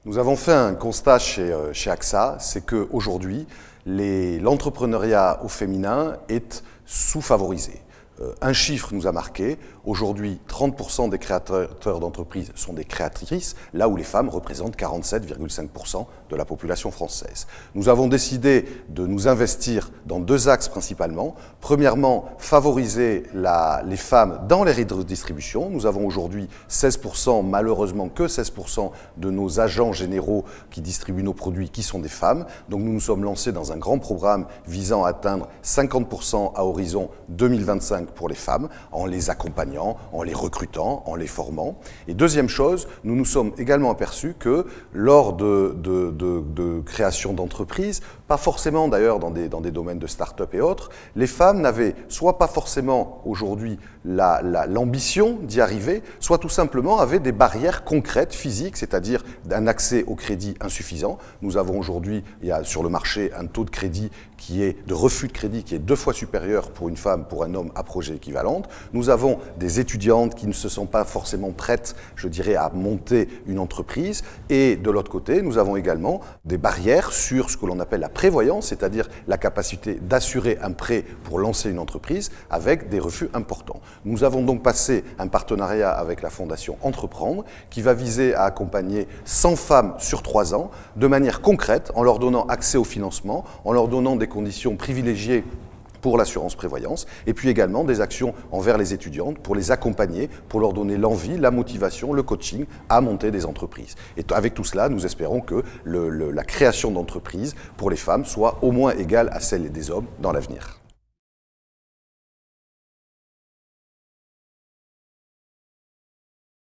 Nous avons fait un constat chez AXA, c'est qu'aujourd'hui, l'entrepreneuriat au féminin est sous-favorisé. Un chiffre nous a marqué, aujourd'hui 30% des créateurs d'entreprises sont des créatrices, là où les femmes représentent 47,5% de la population française. Nous avons décidé de nous investir dans deux axes principalement. Premièrement, favoriser les femmes dans les réseaux de distribution. Nous avons aujourd'hui 16%, malheureusement que 16% de nos agents généraux qui distribuent nos produits qui sont des femmes. Donc nous nous sommes lancés dans un grand programme visant à atteindre 50% à horizon 2025 pour les femmes, en les accompagnant, en les recrutant, en les formant. Et deuxième chose, nous nous sommes également aperçus que lors de création d'entreprises, pas forcément d'ailleurs dans des domaines de start-up et autres, les femmes n'avaient soit pas forcément aujourd'hui l'ambition d'y arriver, soit tout simplement avaient des barrières concrètes, physiques, c'est-à-dire un accès au crédit insuffisant. Nous avons aujourd'hui, il y a sur le marché un taux de crédit de refus de crédit qui est 2 fois supérieur pour une femme, pour un homme à projet équivalente. Nous avons des étudiantes qui ne se sont pas forcément prêtes, je dirais, à monter une entreprise. Et de l'autre côté, nous avons également des barrières sur ce que l'on appelle la prévoyance, c'est-à-dire la capacité d'assurer un prêt pour lancer une entreprise avec des refus importants. Nous avons donc passé un partenariat avec la Fondation Entreprendre qui va viser à accompagner 100 femmes sur 3 ans de manière concrète en leur donnant accès au financement, en leur donnant des conditions privilégiées pour l'assurance prévoyance, et puis également des actions envers les étudiantes pour les accompagner, pour leur donner l'envie, la motivation, le coaching à monter des entreprises. Et avec tout cela, nous espérons que la création d'entreprises pour les femmes soit au moins égale à celle des hommes dans l'avenir.